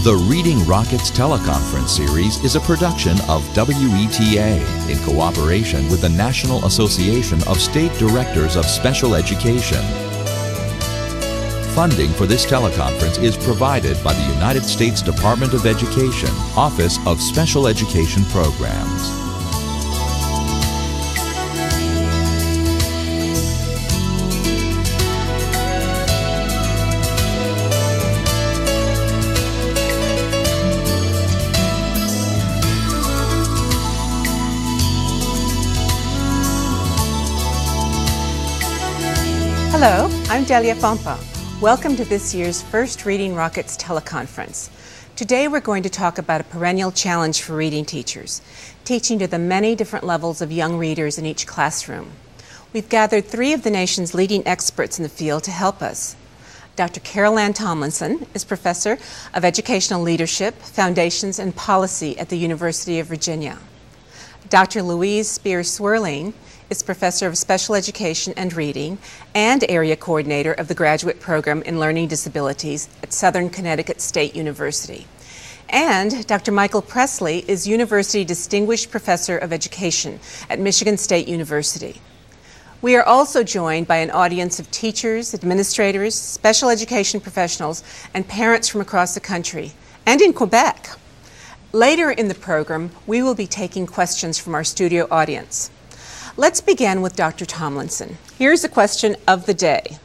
The Reading Rockets teleconference series is a production of WETA in cooperation with the National Association of State Directors of Special Education. Funding for this teleconference is provided by the United States Department of Education, Office of Special Education Programs. Hello, I'm Delia Fompa. Welcome to this year's first Reading Rockets teleconference. Today we're going to talk about a perennial challenge for reading teachers, teaching to the many different levels of young readers in each classroom. We've gathered three of the nation's leading experts in the field to help us. Dr. Carol Ann Tomlinson is Professor of Educational Leadership, Foundations, and Policy at the University of Virginia. Dr. Louise Spear-Swerling is Professor of Special Education and Reading and Area Coordinator of the Graduate Program in Learning Disabilities at Southern Connecticut State University. And Dr. Michael Presley is University Distinguished Professor of Education at Michigan State University. We are also joined by an audience of teachers, administrators, special education professionals, and parents from across the country, and in Quebec. Later in the program, we will be taking questions from our studio audience. Let's begin with Dr. Tomlinson. Here's the question of the day.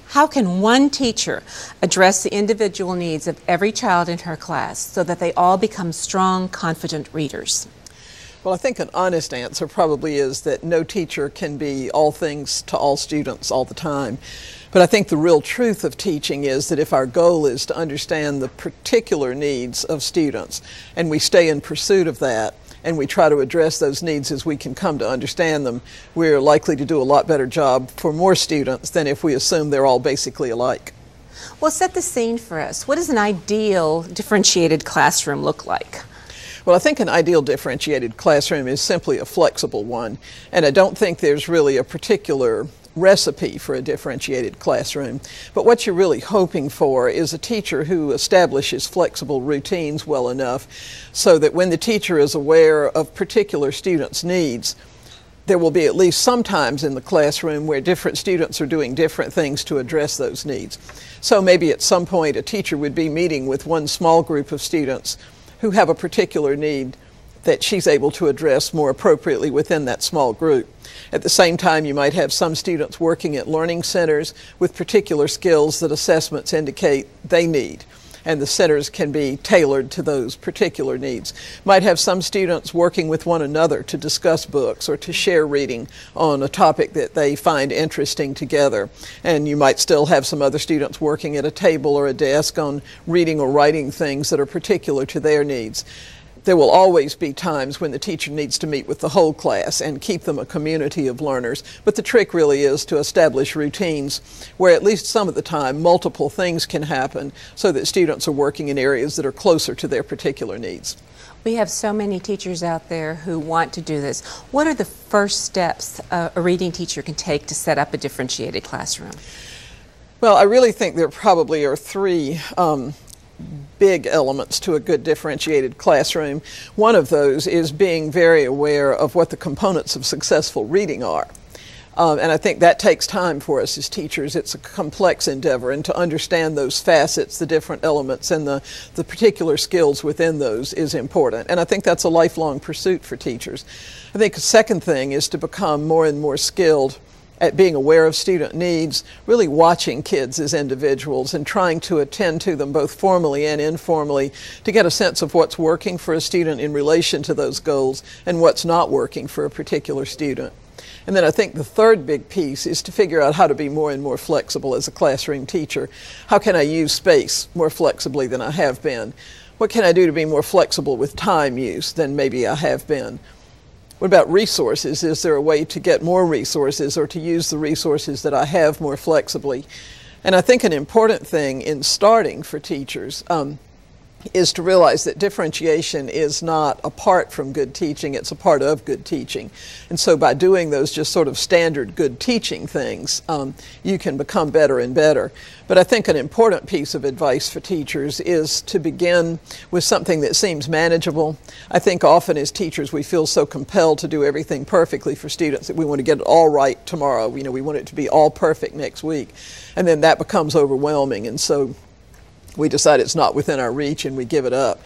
How can one teacher address the individual needs of every child in her class so that they all become strong, confident readers? Well, I think an honest answer probably is that no teacher can be all things to all students all the time. But I think the real truth of teaching is that if our goal is to understand the particular needs of students, and we stay in pursuit of that, and we try to address those needs as we can come to understand them, we're likely to do a lot better job for more students than if we assume they're all basically alike. Well, set the scene for us. What does an ideal differentiated classroom look like? Well, I think an ideal differentiated classroom is simply a flexible one, and I don't think there's really a particular recipe for a differentiated classroom. But what you're really hoping for is a teacher who establishes flexible routines well enough so that when the teacher is aware of particular students' needs, there will be at least some times in the classroom where different students are doing different things to address those needs. So maybe at some point a teacher would be meeting with one small group of students who have a particular need that she's able to address more appropriately within that small group. At the same time, you might have some students working at learning centers with particular skills that assessments indicate they need, and the centers can be tailored to those particular needs. Might have some students working with one another to discuss books or to share reading on a topic that they find interesting together. And you might still have some other students working at a table or a desk on reading or writing things that are particular to their needs. There will always be times when the teacher needs to meet with the whole class and keep them a community of learners, but the trick really is to establish routines where at least some of the time multiple things can happen so that students are working in areas that are closer to their particular needs. We have so many teachers out there who want to do this. What are the first steps a reading teacher can take to set up a differentiated classroom? Well, I really think there probably are three big elements to a good differentiated classroom. One of those is being very aware of what the components of successful reading are. And I think that takes time for us as teachers. It's a complex endeavor, and to understand those facets, the different elements, and the particular skills within those is important. And I think that's a lifelong pursuit for teachers. I think a second thing is to become more and more skilled at being aware of student needs, really watching kids as individuals and trying to attend to them both formally and informally to get a sense of what's working for a student in relation to those goals and what's not working for a particular student. And then I think the third big piece is to figure out how to be more and more flexible as a classroom teacher. How can I use space more flexibly than I have been? What can I do to be more flexible with time use than maybe I have been? What about resources? Is there a way to get more resources or to use the resources that I have more flexibly? And I think an important thing in starting for teachers is to realize that differentiation is not apart from good teaching, it's a part of good teaching. And so by doing those just sort of standard good teaching things, you can become better and better. But I think an important piece of advice for teachers is to begin with something that seems manageable. I think often as teachers we feel so compelled to do everything perfectly for students that we want to get it all right tomorrow. You know, we want it to be all perfect next week. And then that becomes overwhelming. And so we decide it's not within our reach and we give it up.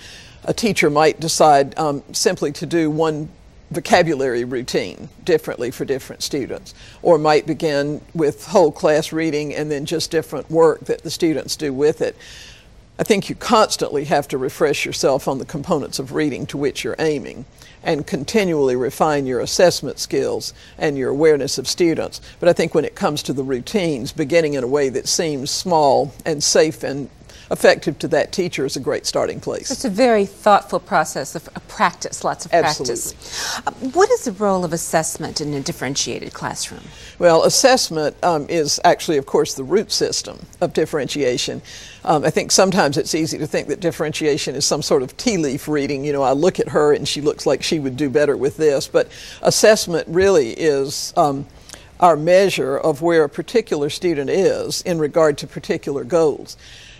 A teacher might decide simply to do one vocabulary routine differently for different students, or might begin with whole class reading and then just different work that the students do with it. I think you constantly have to refresh yourself on the components of reading to which you're aiming and continually refine your assessment skills and your awareness of students. But I think when it comes to the routines, beginning in a way that seems small and safe and effective to that teacher is a great starting place. It's a very thoughtful process of practice, lots of practice. Absolutely. What is the role of assessment in a differentiated classroom? Well, assessment is actually, of course, the root system of differentiation. I think sometimes it's easy to think that differentiation is some sort of tea leaf reading. You know, I look at her and she looks like she would do better with this. But assessment really is our measure of where a particular student is in regard to particular goals.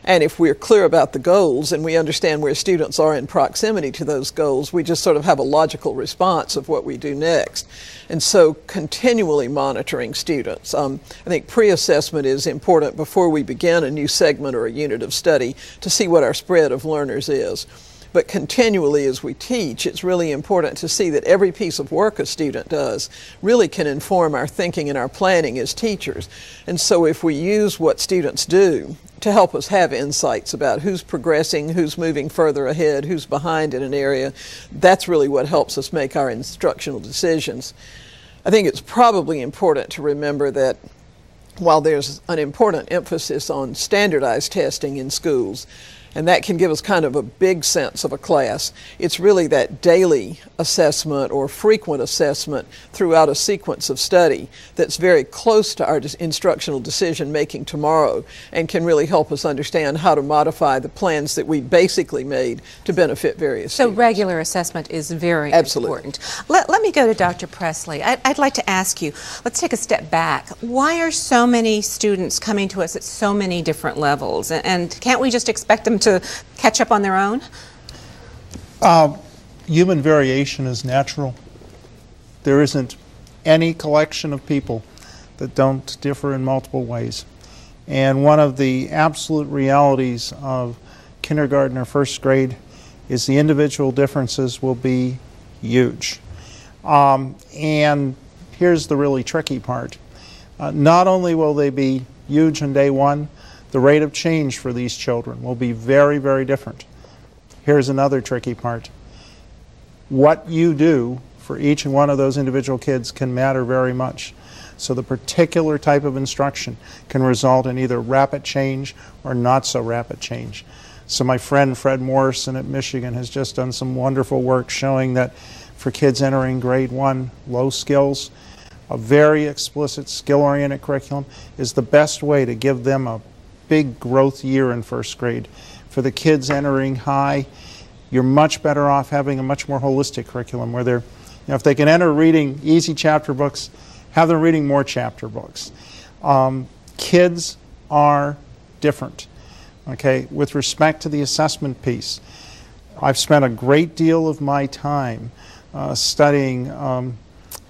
And if we're clear about the goals and we understand where students are in proximity to those goals, we just sort of have a logical response of what we do next. And so continually monitoring students. I think pre-assessment is important before we begin a new segment or a unit of study to see what our spread of learners is. But continually as we teach, it's really important to see that every piece of work a student does really can inform our thinking and our planning as teachers. And so if we use what students do to help us have insights about who's progressing, who's moving further ahead, who's behind in an area, that's really what helps us make our instructional decisions. I think it's probably important to remember that while there's an important emphasis on standardized testing in schools, and that can give us kind of a big sense of a class, it's really that daily assessment or frequent assessment throughout a sequence of study that's very close to our instructional decision making tomorrow and can really help us understand how to modify the plans that we basically made to benefit various students. So regular assessment is very Absolutely. important. Let me go to Dr. Presley. I'd like to ask you, let's take a step back. Why are so many students coming to us at so many different levels? And can't we just expect them to catch up on their own? Human variation is natural. There isn't any collection of people that don't differ in multiple ways. And one of the absolute realities of kindergarten or first grade is the individual differences will be huge. And here's the really tricky part. Not only will they be huge on day one, the rate of change for these children will be very, very different. Here's another tricky part. What you do for each one of those individual kids can matter very much. So the particular type of instruction can result in either rapid change or not so rapid change. So my friend Fred Morrison at Michigan has just done some wonderful work showing that for kids entering grade 1, low skills, a very explicit skill-oriented curriculum is the best way to give them a big growth year in first grade. For the kids entering high, you're much better off having a much more holistic curriculum where they're, if they can enter reading easy chapter books, have them reading more chapter books. Kids are different. Okay, with respect to the assessment piece, I've spent a great deal of my time studying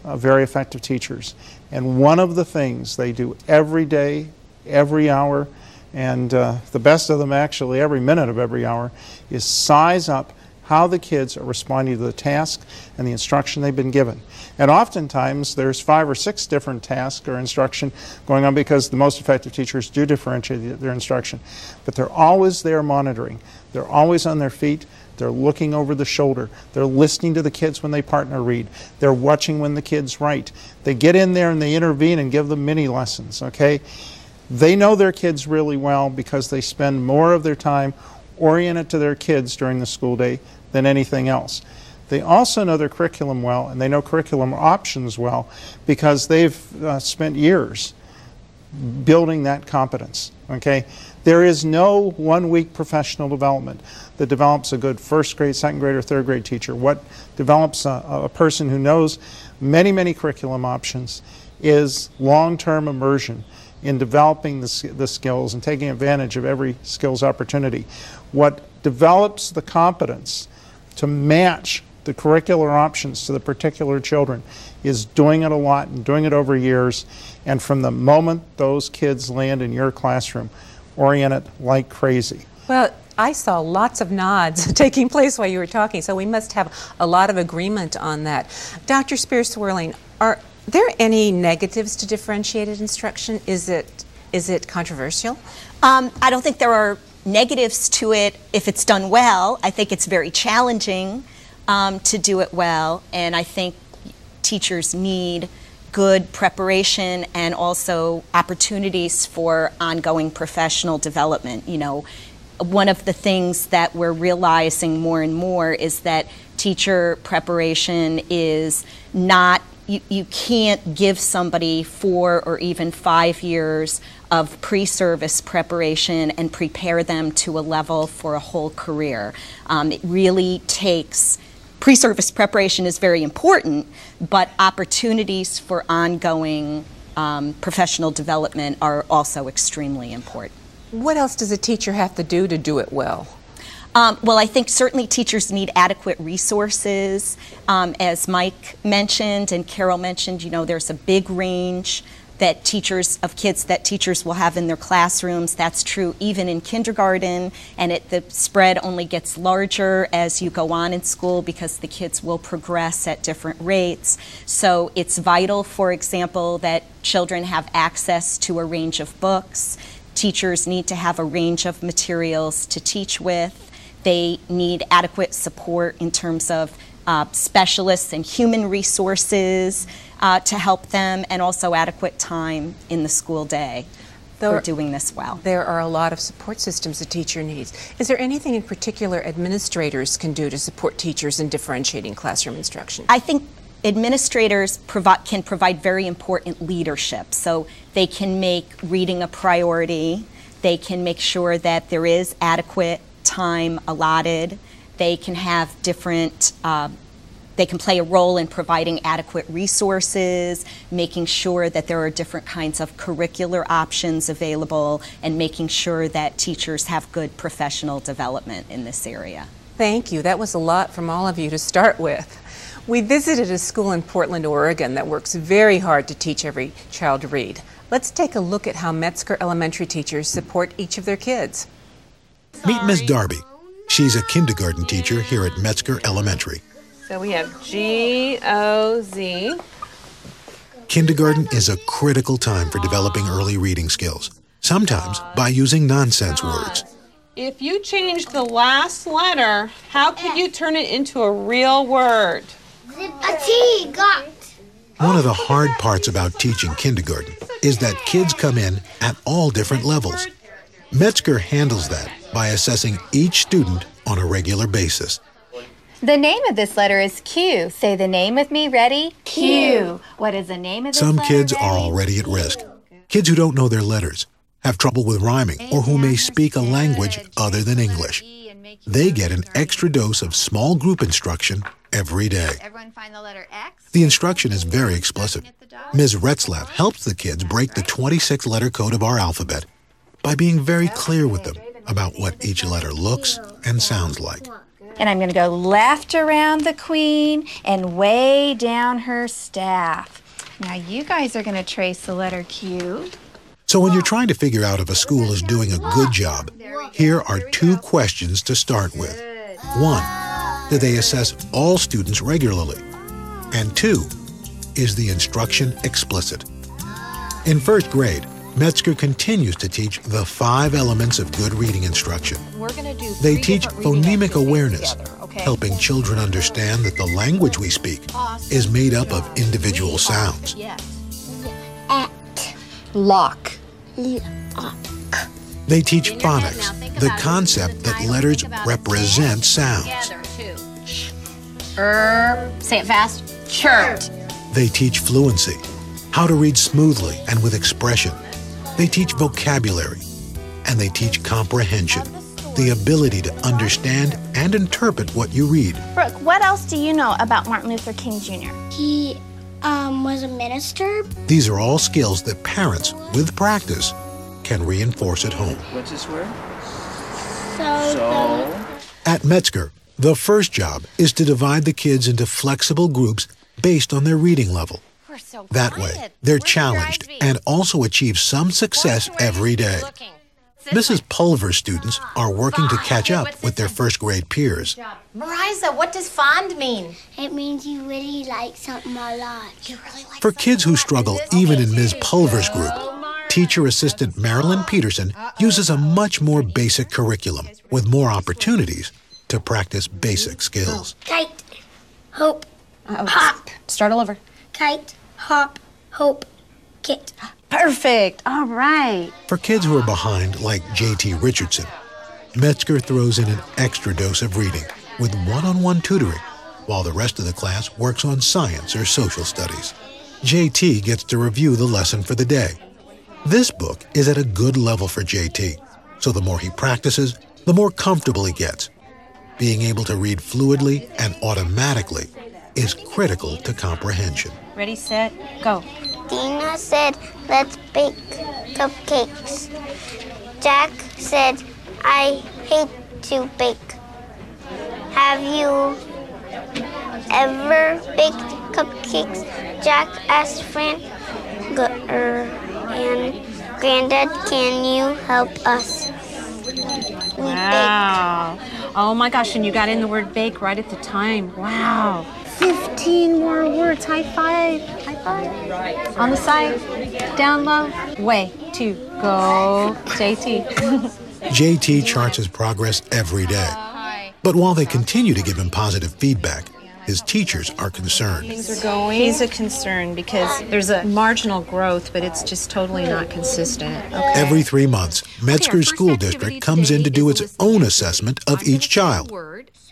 very effective teachers. And one of the things they do every day, every hour, and the best of them actually every minute of every hour, is size up how the kids are responding to the task and the instruction they've been given. And oftentimes there's 5 or 6 different tasks or instruction going on because the most effective teachers do differentiate their instruction. But they're always there monitoring. They're always on their feet. They're looking over the shoulder. They're listening to the kids when they partner read. They're watching when the kids write. They get in there and they intervene and give them mini lessons, okay? They know their kids really well because they spend more of their time oriented to their kids during the school day than anything else. They also know their curriculum well, and they know curriculum options well because they've spent years building that competence, okay? There is no 1 week professional development that develops a good first grade, second grade, or third grade teacher. What develops a person who knows many, many curriculum options is long-term immersion in developing the skills and taking advantage of every skills opportunity. What develops the competence to match the curricular options to the particular children is doing it a lot and doing it over years, and from the moment those kids land in your classroom, orient it like crazy. Well, I saw lots of nods taking place while you were talking, so we must have a lot of agreement on that. Dr. Spear-Swerling, are there any negatives to differentiated instruction? Is it controversial? I don't think there are negatives to it if it's done well. I think it's very challenging to do it well, and I think teachers need good preparation and also opportunities for ongoing professional development. You know, one of the things that we're realizing more and more is that teacher preparation is not, you can't give somebody 4 or even 5 years of pre-service preparation and prepare them to a level for a whole career. It really takes, pre-service preparation is very important, but opportunities for ongoing professional development are also extremely important. What else does a teacher have to do it well? Well, I think certainly teachers need adequate resources. As Mike mentioned and Carol mentioned, you know, there's a big range that kids that teachers will have in their classrooms. That's true even in kindergarten, and the spread only gets larger as you go on in school because the kids will progress at different rates. So it's vital, for example, that children have access to a range of books. Teachers need to have a range of materials to teach with. They need adequate support in terms of specialists and human resources to help them, and also adequate time in the school day for doing this well. There are a lot of support systems a teacher needs. Is there anything in particular administrators can do to support teachers in differentiating classroom instruction? I think administrators can provide very important leadership. So they can make reading a priority. They can make sure that there is adequate time allotted. They can have they can play a role in providing adequate resources, making sure that there are different kinds of curricular options available, and making sure that teachers have good professional development in this area. Thank you. That was a lot from all of you to start with. We visited a school in Portland, Oregon that works very hard to teach every child to read. Let's take a look at how Metzger Elementary teachers support each of their kids. Meet Ms. Darby. She's a kindergarten teacher here at Metzger Elementary. So we have G-O-Z. Kindergarten is a critical time for developing early reading skills, sometimes by using nonsense words. If you change the last letter, how could you turn it into a real word? A T, got. One of the hard parts about teaching kindergarten is that kids come in at all different levels. Metzger handles that by assessing each student on a regular basis. The name of this letter is Q. Say the name with me. Ready? Q. What is the name of this letter? Some kids are already at risk. Kids who don't know their letters, have trouble with rhyming, or who may speak a language other than English. They get an extra dose of small group instruction every day. Everyone find the letter X? The instruction is very explicit. Ms. Retzlaff helps the kids break the 26-letter code of our alphabet by being very clear with them about what each letter looks and sounds like. And I'm going to go left around the queen and way down her staff. Now you guys are going to trace the letter Q. So when you're trying to figure out if a school is doing a good job, here are 2 questions to start with. 1, do they assess all students regularly? And 2, is the instruction explicit? In 1st grade, Metzger continues to teach the 5 elements of good reading instruction. They teach phonemic awareness, helping children understand that the language we speak is made up of individual sounds. Lock. They teach phonics, the concept that letters represent sounds. Say it fast. Chirped. They teach fluency, how to read smoothly and with expression. They teach vocabulary, and they teach comprehension, the ability to understand and interpret what you read. Brooke, what else do you know about Martin Luther King Jr.? He was a minister. These are all skills that parents, with practice, can reinforce at home. What's this word? So. At Metzger, the first job is to divide the kids into flexible groups based on their reading level. That way, they're challenged and also achieve some success every day. Mrs. Pulver's students are working to catch up with their first grade peers. Mariza, what does fond mean? It means you really like something a lot. You really like For kids who struggle even in Ms. Pulver's group, teacher assistant Marilyn Peterson uses a much more basic curriculum with more opportunities to practice basic skills. Kite, hope, hop. Start all over. Kite, hop, hope, kit. Perfect. All right. For kids who are behind, like J.T. Richardson, Metzger throws in an extra dose of reading with one-on-one tutoring, while the rest of the class works on science or social studies. J.T. gets to review the lesson for the day. This book is at a good level for J.T., so the more he practices, the more comfortable he gets. Being able to read fluidly and automatically is critical to comprehension. Ready, set, go. Dina said, let's bake cupcakes. Jack said, I hate to bake. Have you ever baked cupcakes? Jack asked Fran. And Granddad, can you help us? We Wow. Oh my gosh, and you got in the word bake right at the time. Wow. 15 more words. High five. High five. On the side. Down low. Way to go. JT. JT charts his progress every day. But while they continue to give him positive feedback, his teachers are concerned. Things are going. He's a concern because there's a marginal growth, but it's just totally not consistent. Okay. Every 3 months, Metzger's school district comes in to do its own assessment of each child.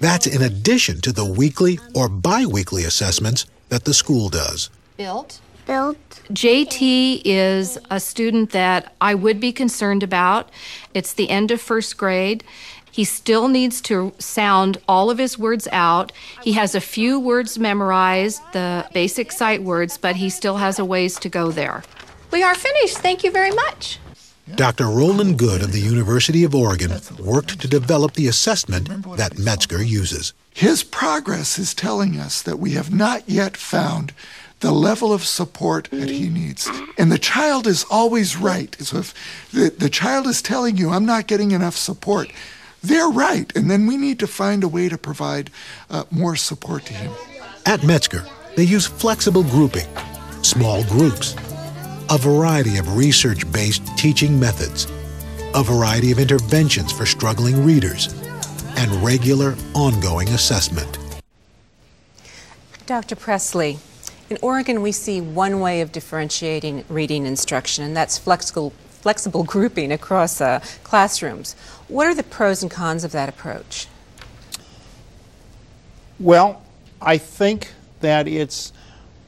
That's in addition to the weekly or bi-weekly assessments that the school does. Built. JT is a student that I would be concerned about. It's the end of first grade. He still needs to sound all of his words out. He has a few words memorized, the basic sight words, but he still has a ways to go there. We are finished. Thank you very much. Dr. Roland Good of the University of Oregon worked to develop the assessment that Metzger uses. His progress is telling us that we have not yet found the level of support that he needs. And the child is always right. So if the child is telling you, I'm not getting enough support, they're right. And then we need to find a way to provide more support to him. At Metzger, they use flexible grouping, small groups, a variety of research-based teaching methods, a variety of interventions for struggling readers, and regular, ongoing assessment. Dr. Presley, in Oregon we see one way of differentiating reading instruction, and that's flexible grouping across classrooms. What are the pros and cons of that approach? Well, I think that it's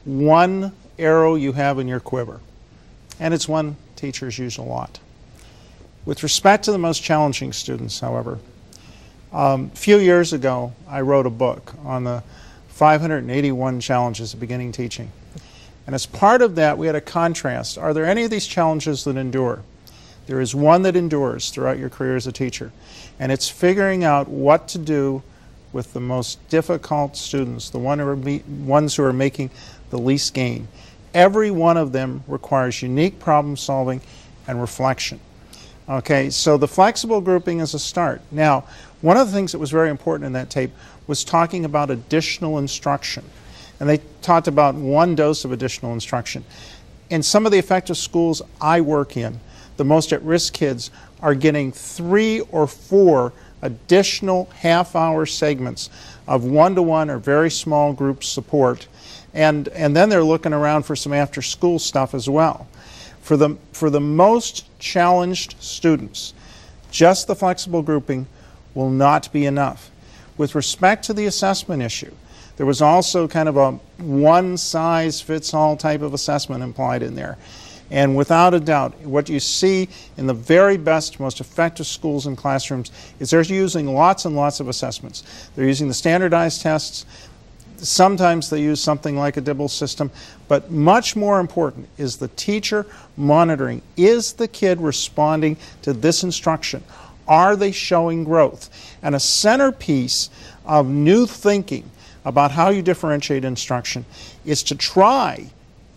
one arrow you have in your quiver, and it's one teachers use a lot. With respect to the most challenging students, however, a few years ago I wrote a book on the 581 challenges of beginning teaching. And as part of that, we had a contrast. Are there any of these challenges that endure? There is one that endures throughout your career as a teacher, and it's figuring out what to do with the most difficult students, the ones who are making the least gain. Every one of them requires unique problem solving and reflection. Okay, so the flexible grouping is a start. Now, one of the things that was very important in that tape was talking about additional instruction. And they talked about one dose of additional instruction. In some of the effective schools I work in, the most at-risk kids are getting 3 or 4 additional half-hour segments of one-to-one or very small group support. And then they're looking around for some after-school stuff as well. For the most challenged students, just the flexible grouping will not be enough. With respect to the assessment issue, there was also kind of a one-size-fits-all type of assessment implied in there. And without a doubt, what you see in the very best, most effective schools and classrooms is they're using lots and lots of assessments. They're using the standardized tests. Sometimes they use something like a Dibble system, but much more important is the teacher monitoring. Is the kid responding to this instruction? Are they showing growth? And a centerpiece of new thinking about how you differentiate instruction is to try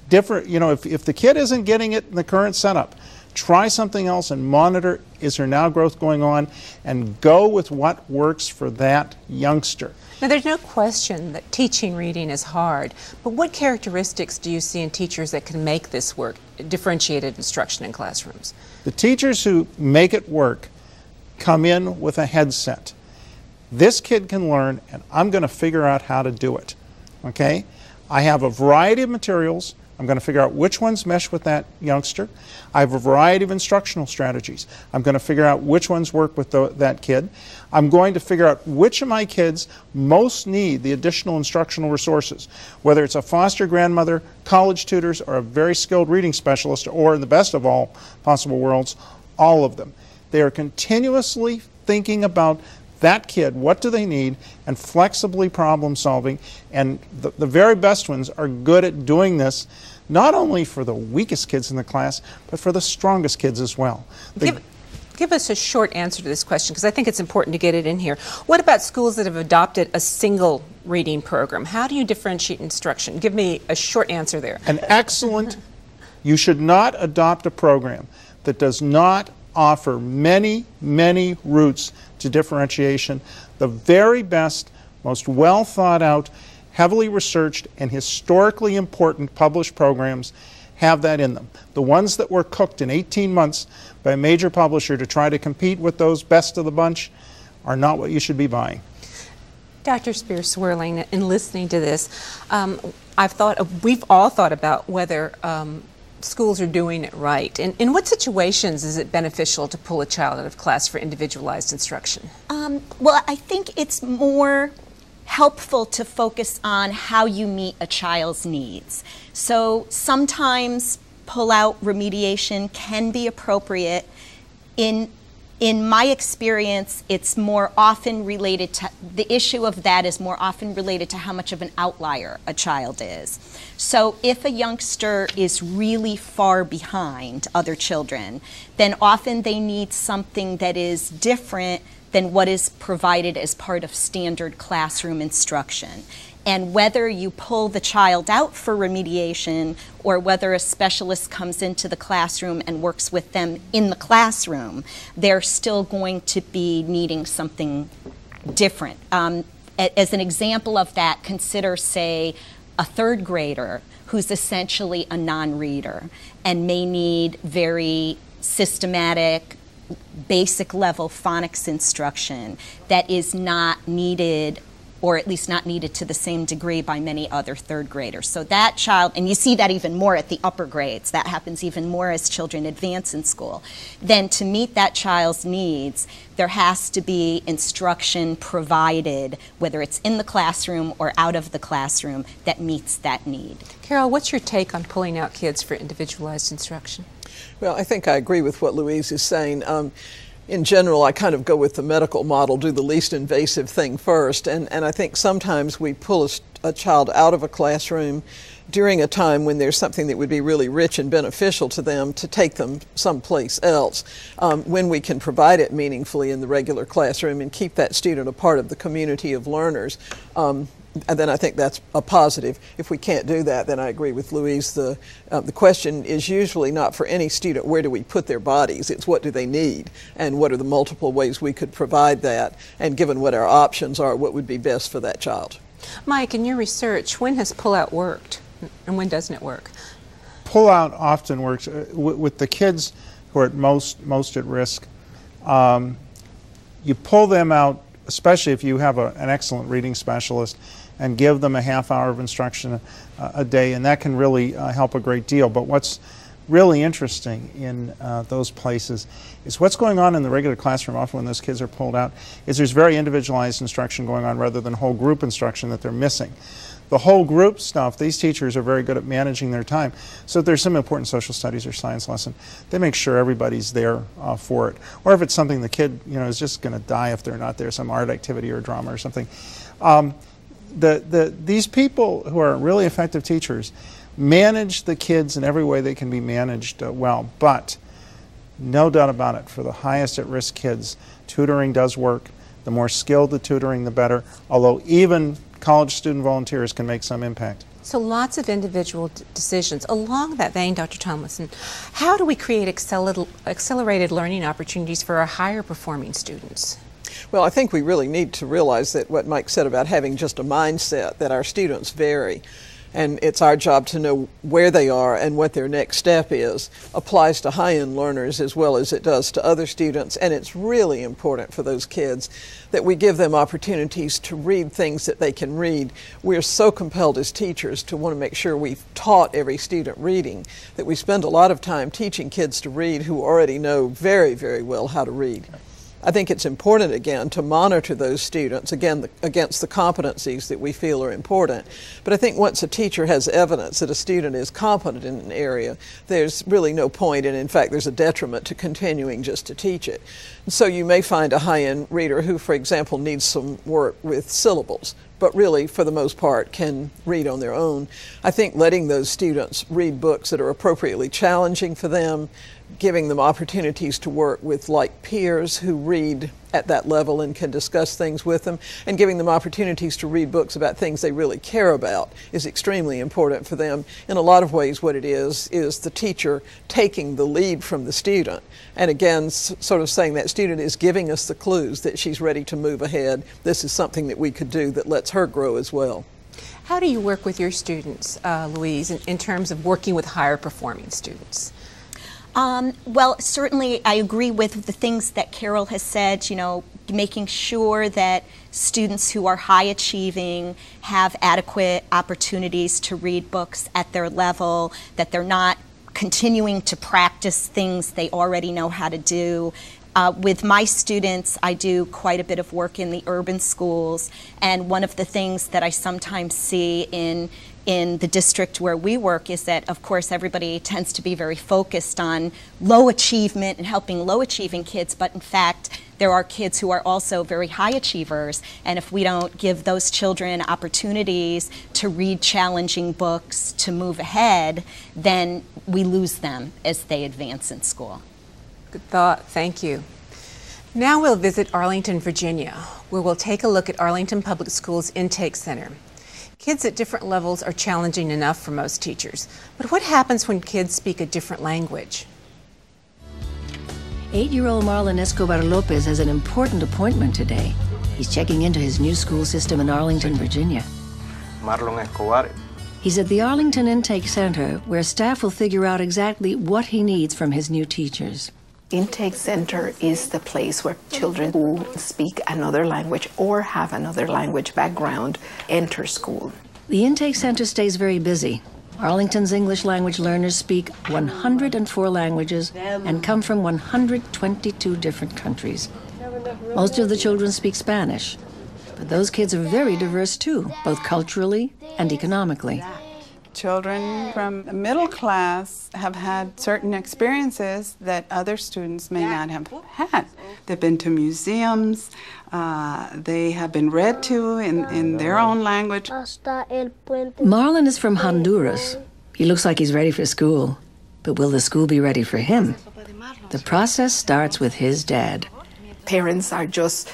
different, if the kid isn't getting it in the current setup, try something else and monitor, is there now growth going on, and go with what works for that youngster. Now, there's no question that teaching reading is hard, but what characteristics do you see in teachers that can make this work, differentiated instruction in classrooms? The teachers who make it work come in with a headset. This kid can learn, and I'm going to figure out how to do it. Okay? I have a variety of materials. I'm going to figure out which ones mesh with that youngster. I have a variety of instructional strategies. I'm going to figure out which ones work with that kid. I'm going to figure out which of my kids most need the additional instructional resources, whether it's a foster grandmother, college tutors, or a very skilled reading specialist, or in the best of all possible worlds, all of them. They are continuously thinking about that kid, what do they need, and flexibly problem solving. And the very best ones are good at doing this, not only for the weakest kids in the class, but for the strongest kids as well. Give us a short answer to this question, because I think it's important to get it in here. What about schools that have adopted a single reading program? How do you differentiate instruction? Give me a short answer there. An excellent, you should not adopt a program that does not offer many, many routes to differentiation. The very best, most well thought out, heavily researched, and historically important published programs have that in them. The ones that were cooked in 18 months by a major publisher to try to compete with those best of the bunch are not what you should be buying. Dr. Spear-Swerling, in listening to this, we've all thought about whether schools are doing it right. In what situations is it beneficial to pull a child out of class for individualized instruction? Well, I think it's more helpful to focus on how you meet a child's needs. So sometimes pull-out remediation can be appropriate. In my experience, it's more often related to, the issue of that is more often related to how much of an outlier a child is. So if a youngster is really far behind other children, then often they need something that is different than what is provided as part of standard classroom instruction. And whether you pull the child out for remediation or whether a specialist comes into the classroom and works with them in the classroom, they're still going to be needing something different. As an example of that, consider, say, a third grader who's essentially a non-reader and may need very systematic, basic level phonics instruction that is not needed, or at least not needed to the same degree by many other third graders. So that child, and you see that even more at the upper grades, that happens even more as children advance in school. Then to meet that child's needs, there has to be instruction provided, whether it's in the classroom or out of the classroom, that meets that need. Carol, what's your take on pulling out kids for individualized instruction? Well, I think I agree with what Louise is saying. In general, I kind of go with the medical model, do the least invasive thing first, and I think sometimes we pull a child out of a classroom during a time when there's something that would be really rich and beneficial to them to take them someplace else, when we can provide it meaningfully in the regular classroom and keep that student a part of the community of learners. And then I think that's a positive. If we can't do that, then I agree with Louise. The question is usually not for any student, where do we put their bodies? It's what do they need, and what are the multiple ways we could provide that, and given what our options are, what would be best for that child. Mike, in your research, when has pull-out worked, and when doesn't it work? Pull-out often works with the kids who are at most at risk. You pull them out, especially if you have an excellent reading specialist, and give them a half hour of instruction a day, and that can really help a great deal. But what's really interesting in those places is what's going on in the regular classroom. Often when those kids are pulled out, is there's very individualized instruction going on rather than whole group instruction that they're missing. The whole group stuff, these teachers are very good at managing their time. So if there's some important social studies or science lesson, they make sure everybody's there for it. Or if it's something the kid is just going to die if they're not there, some art activity or drama or something. These people who are really effective teachers manage the kids in every way they can be managed well. But no doubt about it, for the highest at-risk kids, tutoring does work. The more skilled the tutoring, the better, although even college student volunteers can make some impact. So lots of individual decisions. Along that vein, Dr. Tomlinson, how do we create accelerated learning opportunities for our higher performing students? Well, I think we really need to realize that what Mike said about having just a mindset, that our students vary, and it's our job to know where they are and what their next step is, applies to high-end learners as well as it does to other students. And it's really important for those kids that we give them opportunities to read things that they can read. We're so compelled as teachers to want to make sure we've taught every student reading that we spend a lot of time teaching kids to read who already know very, very well how to read. I think it's important, again, to monitor those students, again, against the competencies that we feel are important. But I think once a teacher has evidence that a student is competent in an area, there's really no point, and in fact there's a detriment to continuing just to teach it. And so you may find a high-end reader who, for example, needs some work with syllables, but really, for the most part, can read on their own. I think letting those students read books that are appropriately challenging for them, giving them opportunities to work with like peers who read at that level and can discuss things with them, and giving them opportunities to read books about things they really care about is extremely important for them. In a lot of ways, what it is the teacher taking the lead from the student, and again, sort of saying that student is giving us the clues that she's ready to move ahead. This is something that we could do that lets her grow as well. How do you work with your students, Louise, in terms of working with higher performing students? Well, certainly I agree with the things that Carol has said, making sure that students who are high achieving have adequate opportunities to read books at their level, that they're not continuing to practice things they already know how to do. With my students, I do quite a bit of work in the urban schools, and one of the things that I sometimes see in the district where we work is that, of course, everybody tends to be very focused on low achievement and helping low achieving kids, but in fact, there are kids who are also very high achievers, and if we don't give those children opportunities to read challenging books, to move ahead, then we lose them as they advance in school. Good thought, thank you. Now we'll visit Arlington, Virginia, where we'll take a look at Arlington Public Schools Intake Center. Kids at different levels are challenging enough for most teachers, but what happens when kids speak a different language? 8-year-old Marlon Escobar Lopez has an important appointment today. He's checking into his new school system in Arlington, Virginia. Marlon Escobar. He's at the Arlington Intake Center, where staff will figure out exactly what he needs from his new teachers. Intake Center is the place where children who speak another language or have another language background enter school. The Intake Center stays very busy. Arlington's English language learners speak 104 languages and come from 122 different countries. Most of the children speak Spanish, but those kids are very diverse too, both culturally and economically. Children from the middle class have had certain experiences that other students may not have had. They've been to museums, they have been read to in their own language. Marlon is from Honduras. He looks like he's ready for school, but will the school be ready for him? The process starts with his dad. Parents are just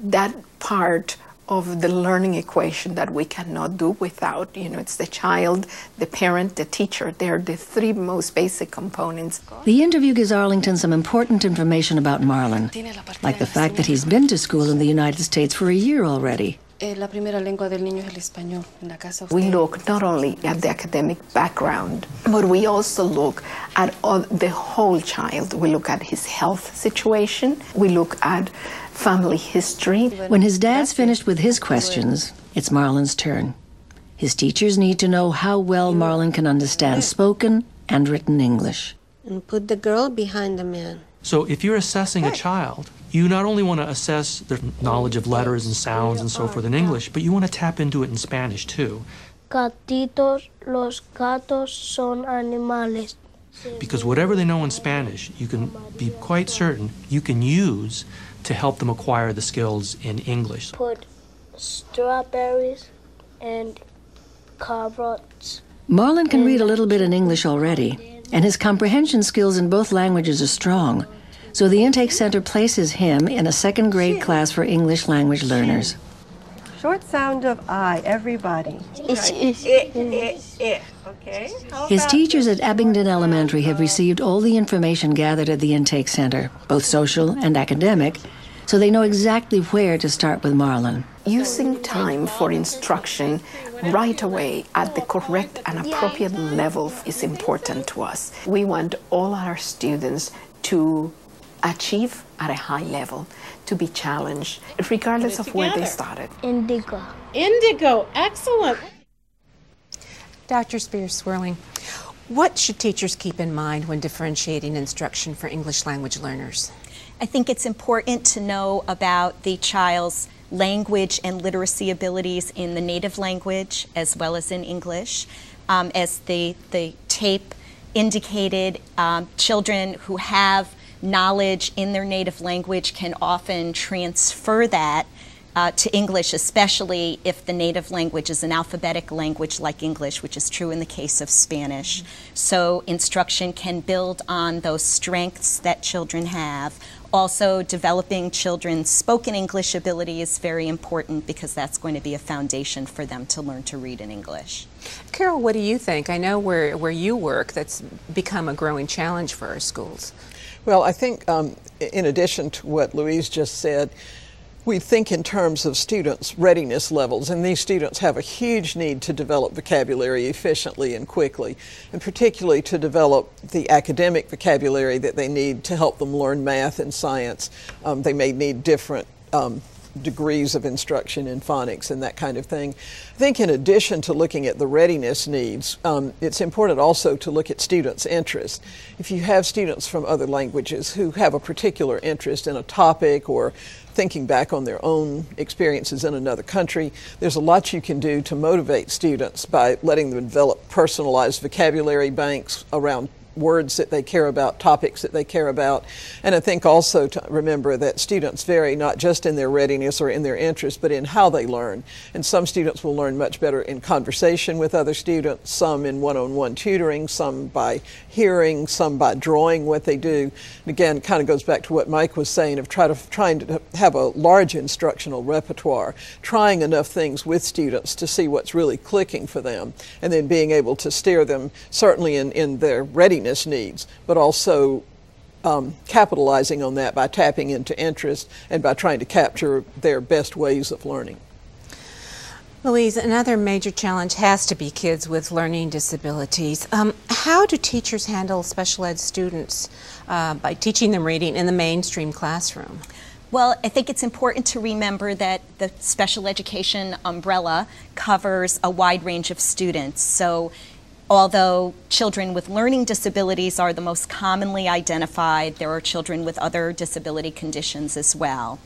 that part of the learning equation that we cannot do without. It's the child, the parent, the teacher. They're the three most basic components. The interview gives Arlington some important information about Marlon, like the fact that he's been to school in the United States for a year already. We look not only at the academic background, but we also look at the whole child. We look at his health situation. We look at family history. When his dad's finished with his questions, it's Marlon's turn. His teachers need to know how well Marlon can understand spoken and written English. And put the girl behind the man. So if you're assessing a child, you not only want to assess their knowledge of letters and sounds and so forth in English, but you want to tap into it in Spanish too. Gatitos, los gatos son animales. Because whatever they know in Spanish, you can be quite certain you can use to help them acquire the skills in English. Put strawberries and carrots. Marlon can read a little bit in English already, and his comprehension skills in both languages are strong. So the Intake Center places him in a second grade class for English language learners. Short sound of I, everybody. Okay. His teachers at Abingdon Elementary have received all the information gathered at the Intake Center, both social and academic, so they know exactly where to start with Marlon. Using time for instruction right away at the correct and appropriate level is important to us. We want all our students to achieve at a high level, to be challenged, regardless of where they started. Indigo. Indigo, excellent. Dr. Spears-Swerling, what should teachers keep in mind when differentiating instruction for English language learners? I think it's important to know about the child's language and literacy abilities in the native language as well as in English. As the tape indicated, children who have knowledge in their native language can often transfer that to English, especially if the native language is an alphabetic language like English, which is true in the case of Spanish. So instruction can build on those strengths that children have. Also, developing children's spoken English ability is very important because that's going to be a foundation for them to learn to read in English. Carol, what do you think? I know where you work, that's become a growing challenge for our schools. Well, I think in addition to what Louise just said, we think in terms of students' readiness levels, and these students have a huge need to develop vocabulary efficiently and quickly, and particularly to develop the academic vocabulary that they need to help them learn math and science. They may need different degrees of instruction in phonics and that kind of thing. I think in addition to looking at the readiness needs, it's important also to look at students' interest. If you have students from other languages who have a particular interest in a topic or thinking back on their own experiences in another country, there's a lot you can do to motivate students by letting them develop personalized vocabulary banks around words that they care about, topics that they care about. And I think also to remember that students vary not just in their readiness or in their interest, but in how they learn. And some students will learn much better in conversation with other students, some in one-on-one tutoring, some by hearing, some by drawing what they do. And again, it kind of goes back to what Mike was saying of trying to have a large instructional repertoire, trying enough things with students to see what's really clicking for them, and then being able to steer them certainly in their readiness needs, but also capitalizing on that by tapping into interest and by trying to capture their best ways of learning. Louise, another major challenge has to be kids with learning disabilities. How do teachers handle special ed students by teaching them reading in the mainstream classroom? Well, I think it's important to remember that the special education umbrella covers a wide range of students. So although children with learning disabilities are the most commonly identified, there are children with other disability conditions as well.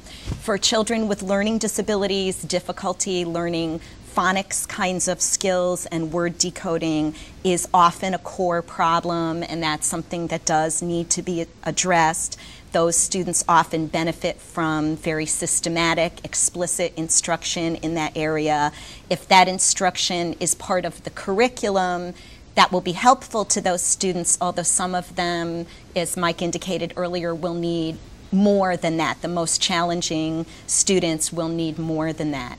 For children with learning disabilities, difficulty learning phonics kinds of skills and word decoding is often a core problem, and that's something that does need to be addressed. Those students often benefit from very systematic, explicit instruction in that area. If that instruction is part of the curriculum, that will be helpful to those students, although some of them, as Mike indicated earlier, will need more than that. The most challenging students will need more than that.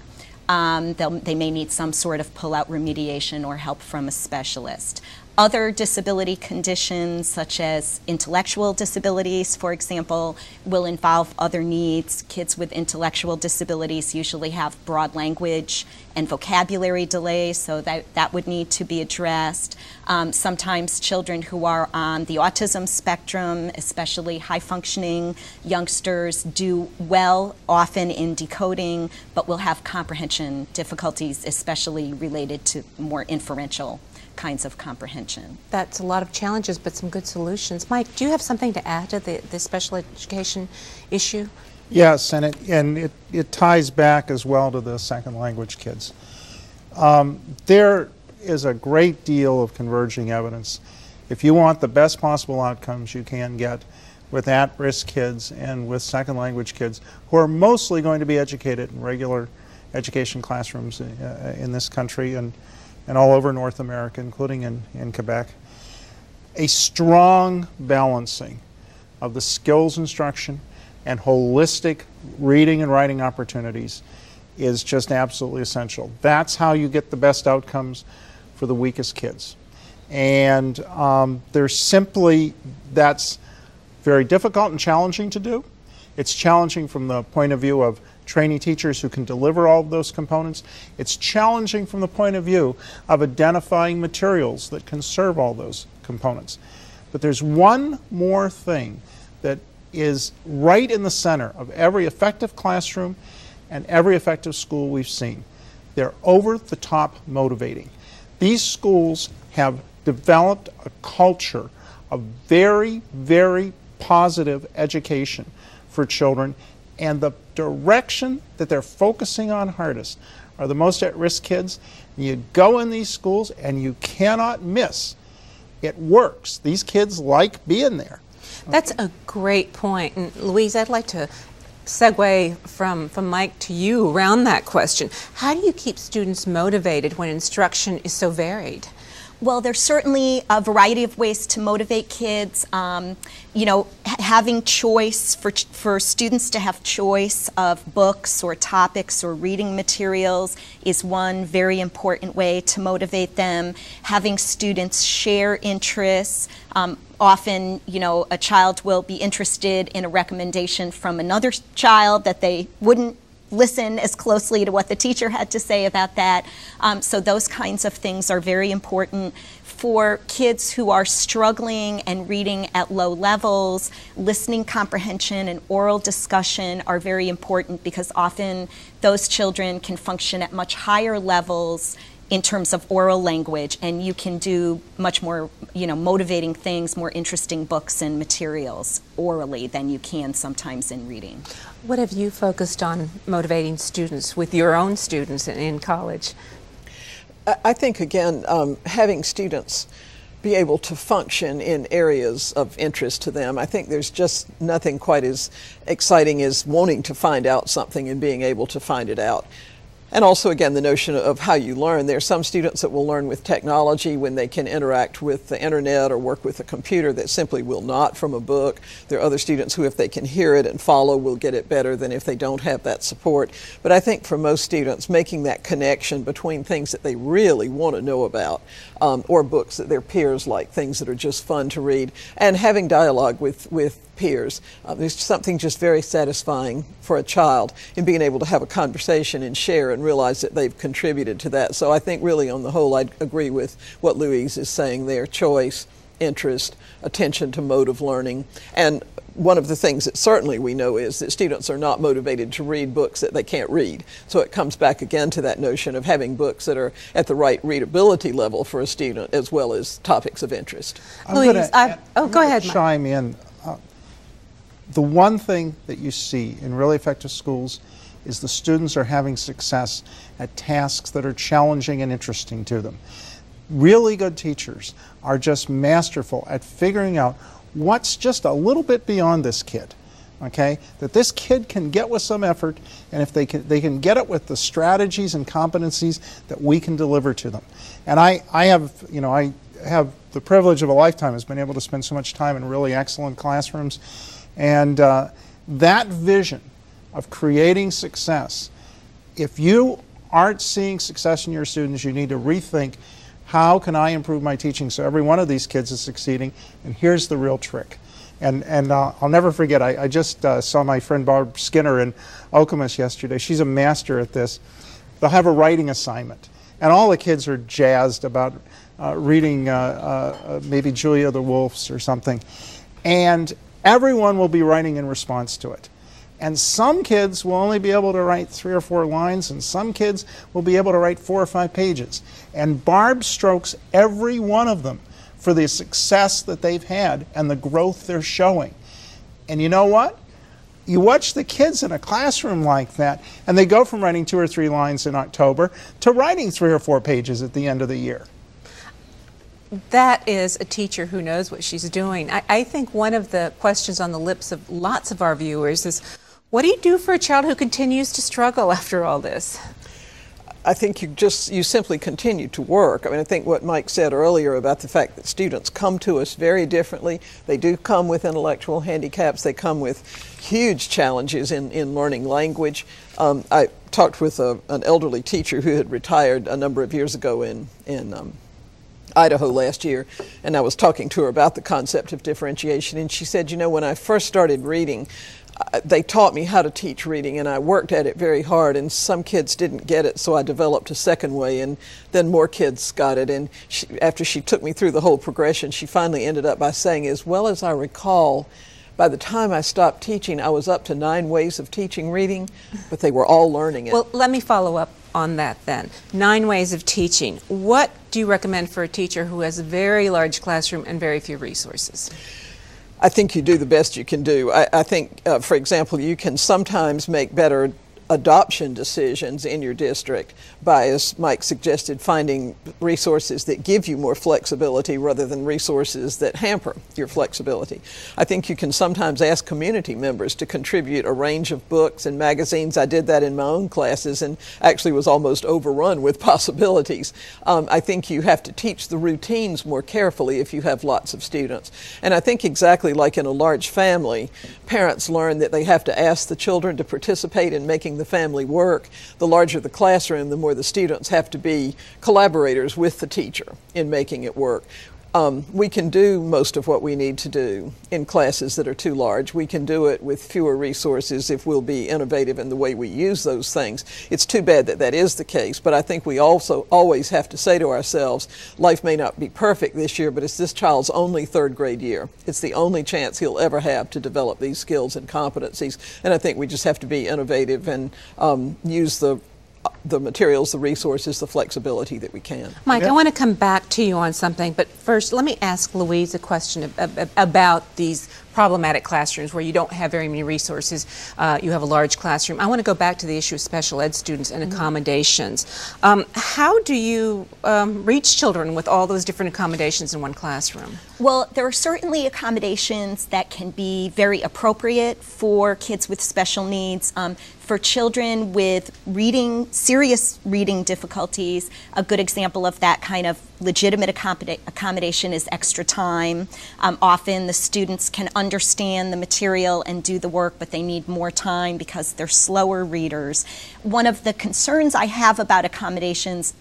They may need some sort of pull-out remediation or help from a specialist. Other disability conditions, such as intellectual disabilities, for example, will involve other needs. Kids with intellectual disabilities usually have broad language and vocabulary delays, so that would need to be addressed. Sometimes children who are on the autism spectrum, especially high-functioning youngsters, do well often in decoding, but will have comprehension difficulties, especially related to more inferential kinds of comprehension. That's a lot of challenges, but some good solutions. Mike, do you have something to add to the special education issue? Yes, and it ties back as well to the second language kids. There is a great deal of converging evidence. If you want the best possible outcomes you can get with at-risk kids and with second language kids who are mostly going to be educated in regular education classrooms in this country and all over North America, including in Quebec, a strong balancing of the skills instruction and holistic reading and writing opportunities is just absolutely essential. That's how you get the best outcomes for the weakest kids. And that's very difficult and challenging to do. It's challenging from the point of view of training teachers who can deliver all of those components. It's challenging from the point of view of identifying materials that can serve all those components. But there's one more thing that is right in the center of every effective classroom and every effective school we've seen. They're over-the-top motivating. These schools have developed a culture of very, very positive education for children, and the direction that they're focusing on hardest are the most at-risk kids. You go in these schools and you cannot miss. It works. These kids like being there. That's a great point. And Louise, I'd like to segue from Mike to you around that question. How do you keep students motivated when instruction is so varied? Well, there's certainly a variety of ways to motivate kids. Having choice for students to have choice of books or topics or reading materials is one very important way to motivate them. Having students share interests. Often, a child will be interested in a recommendation from another child that they wouldn't listen as closely to what the teacher had to say about that. So those kinds of things are very important. For kids who are struggling and reading at low levels, listening comprehension and oral discussion are very important because often those children can function at much higher levels in terms of oral language, and you can do much more, motivating things, more interesting books and materials orally than you can sometimes in reading. What have you focused on motivating students with your own students in college? I think, again, having students be able to function in areas of interest to them. I think there's just nothing quite as exciting as wanting to find out something and being able to find it out. And also, again, the notion of how you learn. There are some students that will learn with technology when they can interact with the internet or work with a computer that simply will not from a book. There are other students who, if they can hear it and follow, will get it better than if they don't have that support. But I think for most students, making that connection between things that they really want to know about or books that their peers like, things that are just fun to read, and having dialogue with peers. There's something just very satisfying for a child in being able to have a conversation and share and realize that they've contributed to that. So I think really on the whole I'd agree with what Louise is saying there. Choice, interest, attention to mode of learning. And one of the things that certainly we know is that students are not motivated to read books that they can't read. So it comes back again to that notion of having books that are at the right readability level for a student as well as topics of interest. Go ahead, Mike. Chime in. The one thing that you see in really effective schools is the students are having success at tasks that are challenging and interesting to them. Really good teachers are just masterful at figuring out what's just a little bit beyond this kid, okay? That this kid can get with some effort, and if they can get it with the strategies and competencies that we can deliver to them. And I have the privilege of a lifetime has been able to spend so much time in really excellent classrooms. And that vision of creating success, if you aren't seeing success in your students, you need to rethink, how can I improve my teaching so every one of these kids is succeeding? And here's the real trick. And I'll never forget, I just saw my friend Barb Skinner in Okemos yesterday. She's a master at this. They'll have a writing assignment. And all the kids are jazzed about reading maybe Julia the Wolf's or something. And everyone will be writing in response to it. And some kids will only be able to write 3 or 4 lines, and some kids will be able to write 4 or 5 pages. And Barb strokes every one of them for the success that they've had and the growth they're showing. And you know what? You watch the kids in a classroom like that, and they go from writing 2 or 3 lines in October to writing 3 or 4 pages at the end of the year. That is a teacher who knows what she's doing. I think one of the questions on the lips of lots of our viewers is, what do you do for a child who continues to struggle after all this? I think you simply continue to work. I mean, I think what Mike said earlier about the fact that students come to us very differently. They do come with intellectual handicaps. They come with huge challenges in learning language. I talked with an elderly teacher who had retired a number of years ago in Idaho last year, and I was talking to her about the concept of differentiation, and she said, you know, when I first started reading, they taught me how to teach reading, and I worked at it very hard, and some kids didn't get it, so I developed a second way, and then more kids got it. And after she took me through the whole progression, she finally ended up by saying, as well as I recall, by the time I stopped teaching, I was up to 9 ways of teaching reading, but they were all learning it. Well, let me follow up on that then. 9 ways of teaching. What do you recommend for a teacher who has a very large classroom and very few resources? I think you do the best you can do. I think, for example, you can sometimes make better adoption decisions in your district by, as Mike suggested, finding resources that give you more flexibility rather than resources that hamper your flexibility. I think you can sometimes ask community members to contribute a range of books and magazines. I did that in my own classes and actually was almost overrun with possibilities. I think you have to teach the routines more carefully if you have lots of students. And I think exactly like in a large family, parents learn that they have to ask the children to participate in making the family work. The larger the classroom, the more the students have to be collaborators with the teacher in making it work. We can do most of what we need to do in classes that are too large. We can do it with fewer resources if we'll be innovative in the way we use those things. It's too bad that that is the case, but I think we also always have to say to ourselves, life may not be perfect this year, but it's this child's only 3rd grade year. It's the only chance he'll ever have to develop these skills and competencies, and I think we just have to be innovative and use the materials, the resources, the flexibility that we can. Mike, I want to come back to you on something, but first let me ask Louise a question about these problematic classrooms where you don't have very many resources, you have a large classroom. I want to go back to the issue of special ed students and accommodations. How do you reach children with all those different accommodations in one classroom? Well, there are certainly accommodations that can be very appropriate for kids with special needs. For children with serious reading difficulties, a good example of that kind of legitimate accommodation is extra time. Often the students can understand the material and do the work, but they need more time because they're slower readers. One of the concerns I have about accommodations,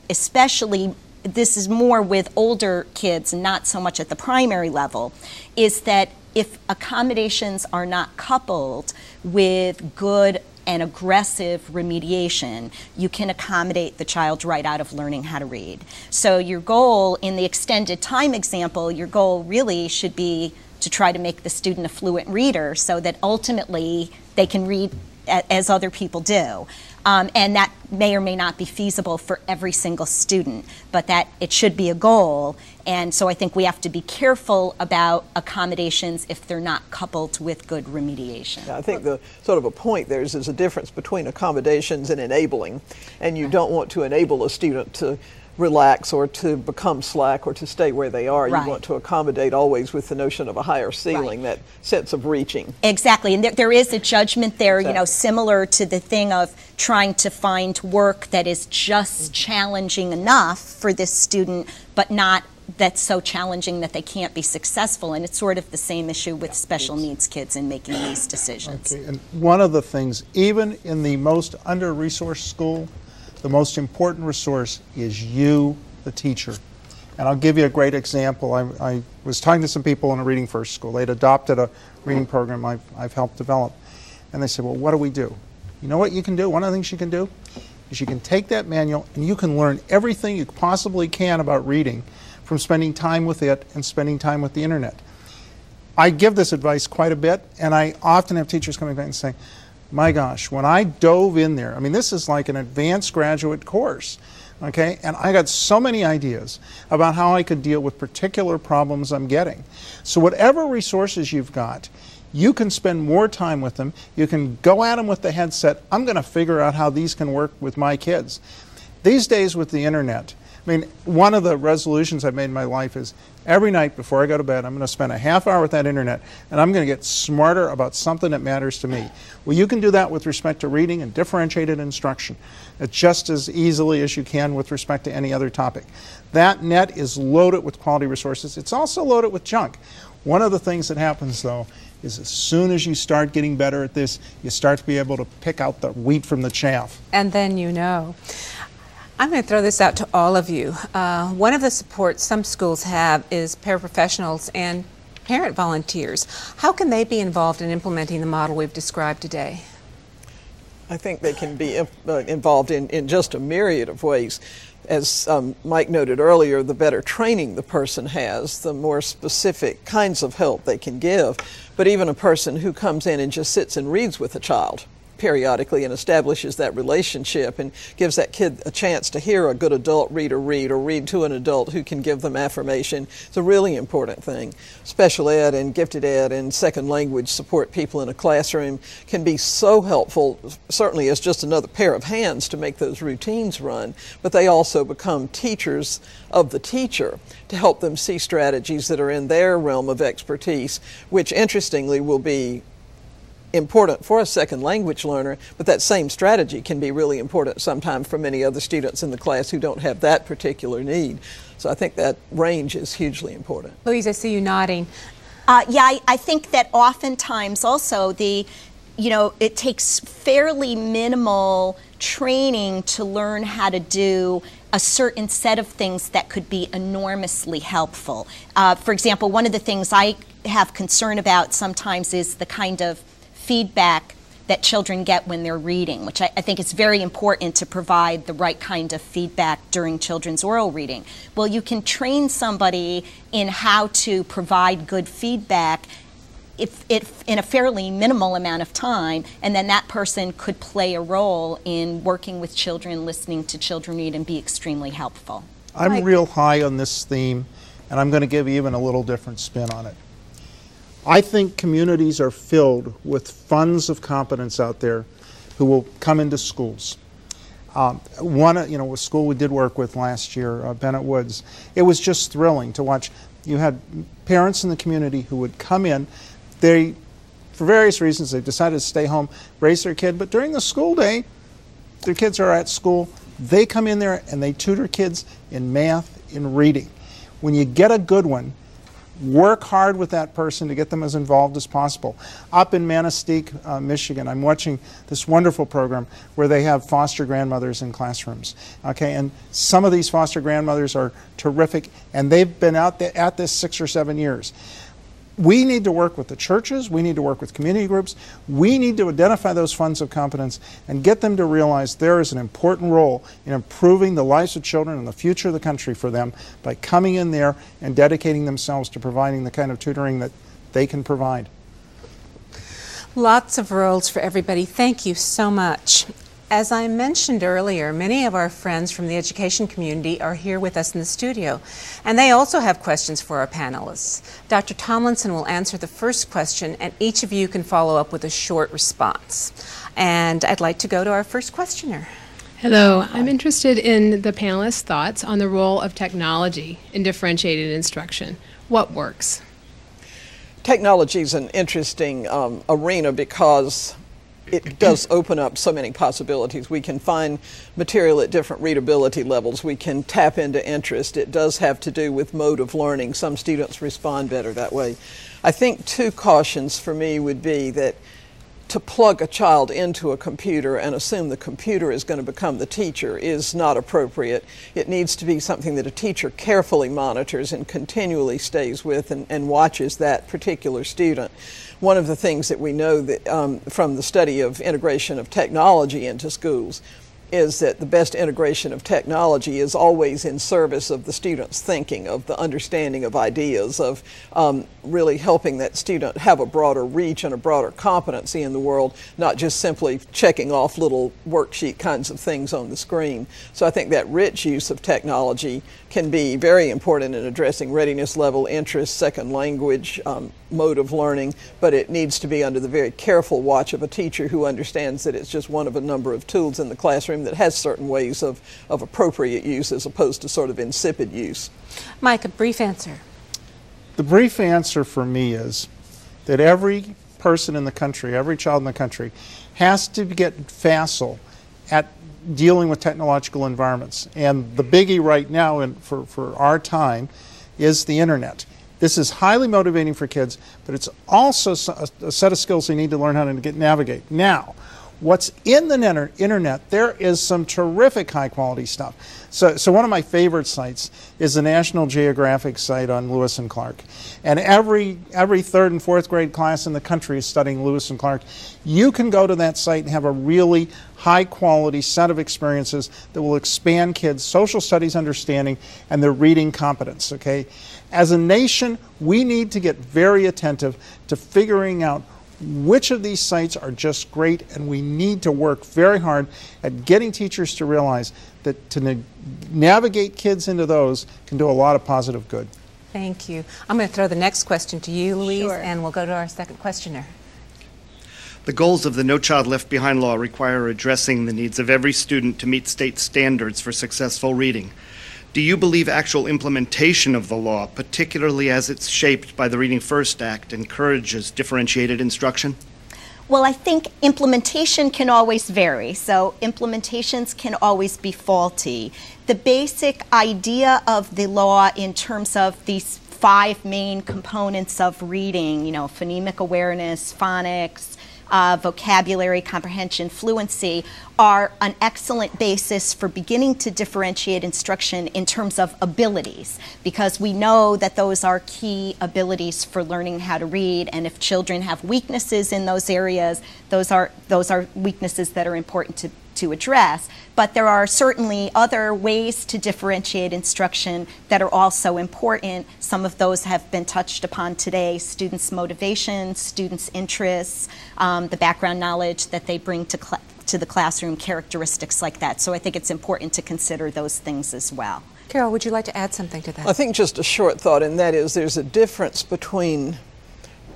especially this is more with older kids and not so much at the primary level, is that if accommodations are not coupled with good and aggressive remediation, you can accommodate the child right out of learning how to read. So your goal in the extended time example, your goal really should be to try to make the student a fluent reader so that ultimately they can read as other people do. And that may or may not be feasible for every single student, but that it should be a goal. And so I think we have to be careful about accommodations if they're not coupled with good remediation. Yeah, I think the sort of a point there is a difference between accommodations and enabling. And you don't want to enable a student to relax or to become slack or to stay where they are. Right. You want to accommodate always with the notion of a higher ceiling, that sense of reaching. Exactly, and there is a judgment there, you know, similar to the thing of trying to find work that is just challenging enough for this student, but not that's so challenging that they can't be successful. And it's sort of the same issue with special needs kids in making these decisions. Okay, and one of the things, even in the most under-resourced school, the most important resource is you, the teacher. And I'll give you a great example. I was talking to some people in a Reading First school. They'd adopted a reading program I've helped develop. And they said, well, what do we do? You know what you can do? One of the things you can do is you can take that manual and you can learn everything you possibly can about reading from spending time with it and spending time with the internet. I give this advice quite a bit, and I often have teachers coming back and saying, my gosh, when I dove in there, I mean, this is like an advanced graduate course, okay? And I got so many ideas about how I could deal with particular problems I'm getting. So whatever resources you've got, you can spend more time with them. You can go at them with the headset. I'm going to figure out how these can work with my kids. These days with the internet, I mean, one of the resolutions I've made in my life is every night before I go to bed, I'm going to spend a half hour with that internet, and I'm going to get smarter about something that matters to me. Well, you can do that with respect to reading and differentiated instruction just as easily as you can with respect to any other topic. That net is loaded with quality resources. It's also loaded with junk. One of the things that happens, though, is as soon as you start getting better at this, you start to be able to pick out the wheat from the chaff. And then you know. I'm going to throw this out to all of you. One of the supports some schools have is paraprofessionals and parent volunteers. How can they be involved in implementing the model we've described today? I think they can be involved in just a myriad of ways. As Mike noted earlier, the better training the person has, the more specific kinds of help they can give. But even a person who comes in and just sits and reads with a child periodically and establishes that relationship and gives that kid a chance to hear a good adult reader read or read to an adult who can give them affirmation. It's a really important thing. Special ed and gifted ed and second language support people in a classroom can be so helpful, certainly as just another pair of hands to make those routines run, but they also become teachers of the teacher to help them see strategies that are in their realm of expertise, which interestingly will be important for a second language learner, but that same strategy can be really important sometimes for many other students in the class who don't have that particular need. So I think that range is hugely important. Louise, I see you nodding. Yeah, I think that oftentimes also it takes fairly minimal training to learn how to do a certain set of things that could be enormously helpful. For example, one of the things I have concern about sometimes is the kind of feedback that children get when they're reading, which I think is very important to provide the right kind of feedback during children's oral reading. Well, you can train somebody in how to provide good feedback if in a fairly minimal amount of time, and then that person could play a role in working with children, listening to children read, and be extremely helpful. I'm real high on this theme, and I'm going to give even a little different spin on it. I think communities are filled with funds of competence out there who will come into schools. A school we did work with last year, Bennett Woods, it was just thrilling to watch. You had parents in the community who would come in. They, for various reasons, they decided to stay home, raise their kid, but during the school day, their kids are at school. They come in there and they tutor kids in math, in reading. When you get a good one, work hard with that person to get them as involved as possible. Up in Manistee, Michigan, I'm watching this wonderful program where they have foster grandmothers in classrooms. Okay, and some of these foster grandmothers are terrific, and they've been out there at this 6 or 7 years. We need to work with the churches, we need to work with community groups, we need to identify those funds of competence and get them to realize there is an important role in improving the lives of children and the future of the country for them by coming in there and dedicating themselves to providing the kind of tutoring that they can provide. Lots of roles for everybody. Thank you so much. As I mentioned earlier, many of our friends from the education community are here with us in the studio, and they also have questions for our panelists. Dr. Tomlinson will answer the first question, and each of you can follow up with a short response. And I'd like to go to our first questioner. Hello, I'm interested in the panelists' thoughts on the role of technology in differentiated instruction. What works? Technology is an interesting arena because it does open up so many possibilities. We can find material at different readability levels. We can tap into interest. It does have to do with mode of learning. Some students respond better that way. I think two cautions for me would be that to plug a child into a computer and assume the computer is going to become the teacher is not appropriate. It needs to be something that a teacher carefully monitors and continually stays with and watches that particular student. One of the things that we know that from the study of integration of technology into schools is that the best integration of technology is always in service of the student's thinking, of the understanding of ideas, of really helping that student have a broader reach and a broader competency in the world, not just simply checking off little worksheet kinds of things on the screen. So I think that rich use of technology can be very important in addressing readiness level, interest, second language, mode of learning, but it needs to be under the very careful watch of a teacher who understands that it's just one of a number of tools in the classroom that has certain ways of appropriate use as opposed to sort of insipid use. Mike, a brief answer. The brief answer for me is that every person in the country, every child in the country, has to get facile at dealing with technological environments. And the biggie right now for our time is the internet. This is highly motivating for kids, but it's also a set of skills they need to learn how to navigate. Now, what's in the internet, there is some terrific high-quality stuff. So one of my favorite sites is the National Geographic site on Lewis and Clark. And every third and fourth grade class in the country is studying Lewis and Clark. You can go to that site and have a really high-quality set of experiences that will expand kids' social studies understanding and their reading competence, okay? As a nation, we need to get very attentive to figuring out which of these sites are just great, and we need to work very hard at getting teachers to realize that to navigate kids into those can do a lot of positive good. Thank you. I'm going to throw the next question to you, Louise, Sure. and we'll go to our second questioner. The goals of the No Child Left Behind law require addressing the needs of every student to meet state standards for successful reading. Do you believe actual implementation of the law, particularly as it's shaped by the Reading First Act, encourages differentiated instruction? Well, I think implementation can always vary, so implementations can always be faulty. The basic idea of the law in terms of these 5 main components of reading, phonemic awareness, phonics, vocabulary, comprehension, fluency, are an excellent basis for beginning to differentiate instruction in terms of abilities, because we know that those are key abilities for learning how to read, and if children have weaknesses in those areas, those are weaknesses that are important to address. But there are certainly other ways to differentiate instruction that are also important. Some of those have been touched upon today: students' motivation, students' interests, the background knowledge that they bring to the classroom, characteristics like that. So I think it's important to consider those things as well. Carol, would you like to add something to that? I think just a short thought, and that is there's a difference between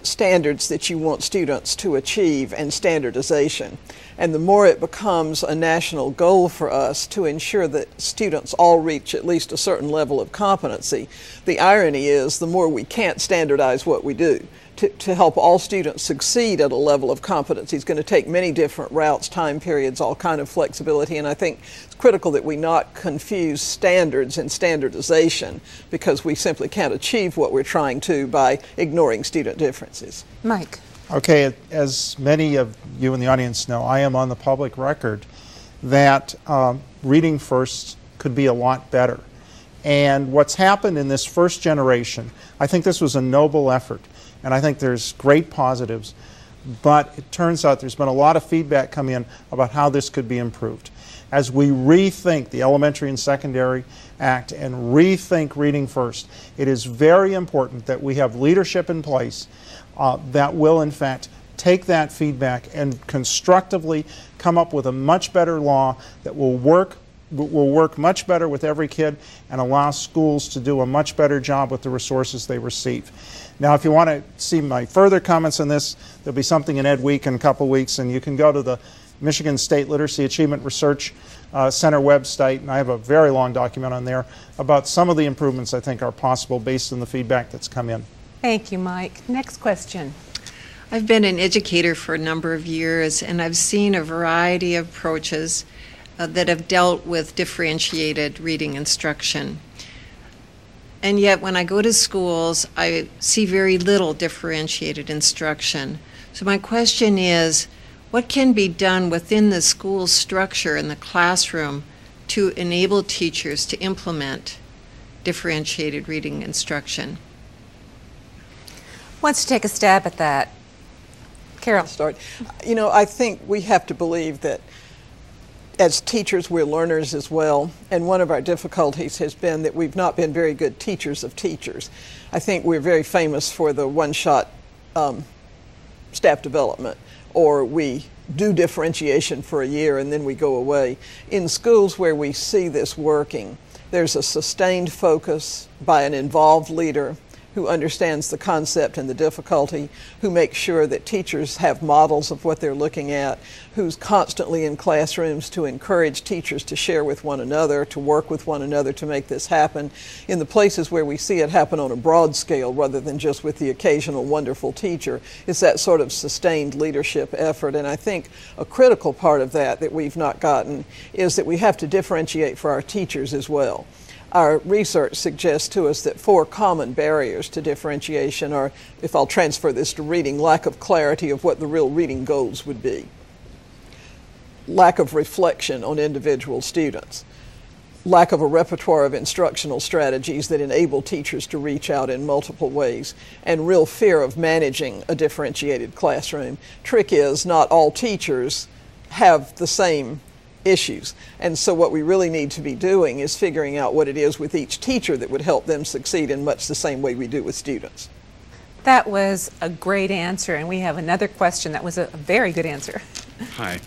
standards that you want students to achieve and standardization. And the more it becomes a national goal for us to ensure that students all reach at least a certain level of competency, the irony is the more we can't standardize what we do. To help all students succeed at a level of competency is going to take many different routes, time periods, all kind of flexibility, and I think it's critical that we not confuse standards and standardization, because we simply can't achieve what we're trying to by ignoring student differences. Mike. Okay, as many of you in the audience know, I am on the public record that Reading First could be a lot better. And what's happened in this first generation, I think this was a noble effort. And I think there's great positives, but it turns out there's been a lot of feedback come in about how this could be improved. As we rethink the Elementary and Secondary Act and rethink Reading First, it is very important that we have leadership in place that will, in fact, take that feedback and constructively come up with a much better law that will work much better with every kid and allow schools to do a much better job with the resources they receive. Now, if you want to see my further comments on this, there'll be something in Ed Week in a couple weeks, and you can go to the Michigan State Literacy Achievement Research Center website, and I have a very long document on there about some of the improvements I think are possible based on the feedback that's come in. Thank you, Mike. Next question. I've been an educator for a number of years, and I've seen a variety of approaches that have dealt with differentiated reading instruction. And yet when I go to schools, I see very little differentiated instruction. So my question is, what can be done within the school structure in the classroom to enable teachers to implement differentiated reading instruction? Who wants to take a stab at that? Carol. I'll start. I think we have to believe that as teachers, we're learners as well, and one of our difficulties has been that we've not been very good teachers of teachers. I think we're very famous for the one-shot staff development, or we do differentiation for a year and then we go away. In schools where we see this working, there's a sustained focus by an involved leader who understands the concept and the difficulty, who makes sure that teachers have models of what they're looking at, who's constantly in classrooms to encourage teachers to share with one another, to work with one another to make this happen. In the places where we see it happen on a broad scale rather than just with the occasional wonderful teacher, it's that sort of sustained leadership effort. And I think a critical part of that we've not gotten is that we have to differentiate for our teachers as well. Our research suggests to us that 4 common barriers to differentiation are, if I'll transfer this to reading, lack of clarity of what the real reading goals would be, lack of reflection on individual students, lack of a repertoire of instructional strategies that enable teachers to reach out in multiple ways, and real fear of managing a differentiated classroom. Trick is, not all teachers have the same issues. And so what we really need to be doing is figuring out what it is with each teacher that would help them succeed in much the same way we do with students. That was a great answer, and we have another question that was a very good answer. Hi.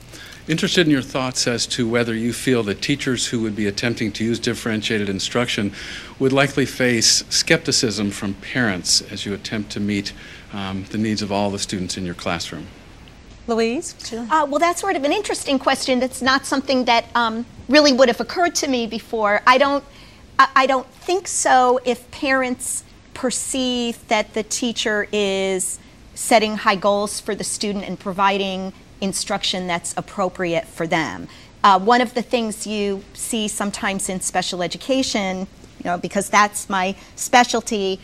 Interested in your thoughts as to whether you feel that teachers who would be attempting to use differentiated instruction would likely face skepticism from parents as you attempt to meet the needs of all the students in your classroom. Louise? Well, that's sort of an interesting question. That's not something that really would have occurred to me before. I don't think so if parents perceive that the teacher is setting high goals for the student and providing instruction that's appropriate for them. One of the things you see sometimes in special education, because that's my specialty,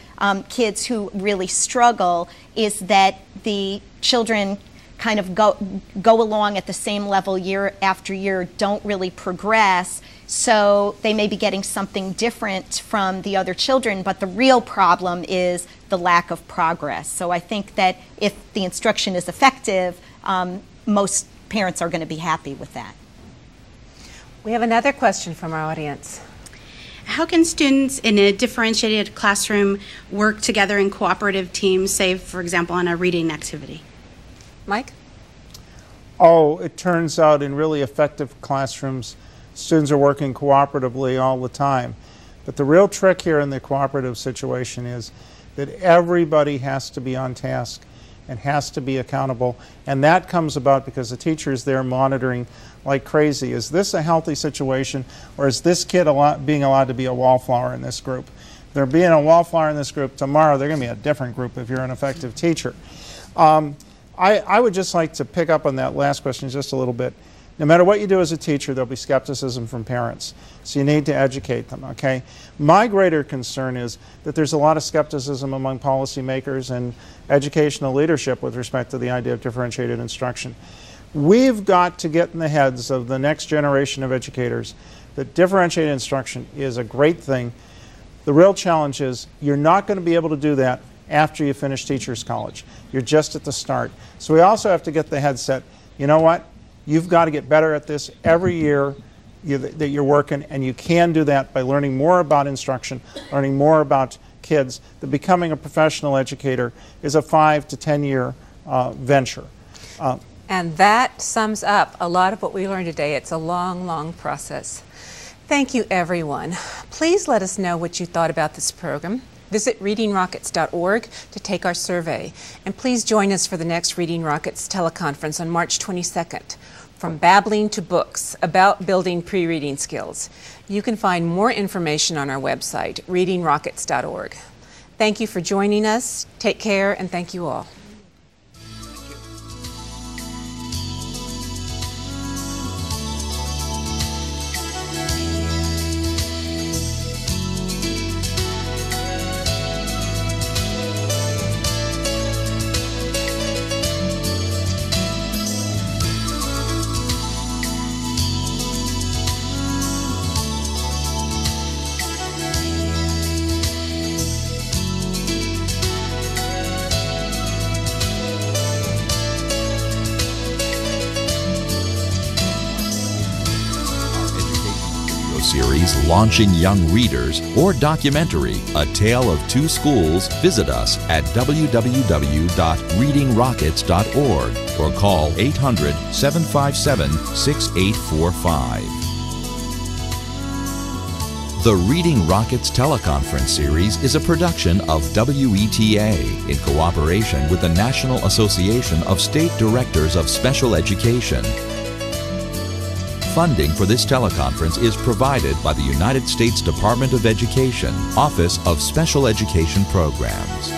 kids who really struggle, is that the children kind of go along at the same level year after year, don't really progress, so they may be getting something different from the other children, but the real problem is the lack of progress. So I think that if the instruction is effective, most parents are going to be happy with that. We have another question from our audience. How can students in a differentiated classroom work together in cooperative teams, say, for example, on a reading activity? Mike? Oh, it turns out in really effective classrooms, students are working cooperatively all the time. But the real trick here in the cooperative situation is that everybody has to be on task and has to be accountable. And that comes about because the teacher is there monitoring like crazy. Is this a healthy situation, or is this kid being allowed to be a wallflower in this group? If they're being a wallflower in this group, tomorrow they're going to be a different group if you're an effective teacher. I would just like to pick up on that last question just a little bit. No matter what you do as a teacher, there'll be skepticism from parents. So you need to educate them, okay? My greater concern is that there's a lot of skepticism among policymakers and educational leadership with respect to the idea of differentiated instruction. We've got to get in the heads of the next generation of educators that differentiated instruction is a great thing. The real challenge is you're not going to be able to do that after you finish Teachers College. You're just at the start. So we also have to get the head set, you know what? You've got to get better at this every year that you're working, and you can do that by learning more about instruction, learning more about kids. That becoming a professional educator is a 5 to 10 year venture. And that sums up a lot of what we learned today. It's a long, long process. Thank you, everyone. Please let us know what you thought about this program. Visit readingrockets.org to take our survey. And please join us for the next Reading Rockets teleconference on March 22nd. From babbling to books about building pre-reading skills. You can find more information on our website, readingrockets.org. Thank you for joining us. Take care, and thank you all. radio series Launching Young Readers or documentary A Tale of Two Schools, visit us at www.readingrockets.org or call 800-757-6845. The Reading Rockets teleconference series is a production of WETA in cooperation with the National Association of State Directors of Special Education. Funding for this teleconference is provided by the United States Department of Education, Office of Special Education Programs.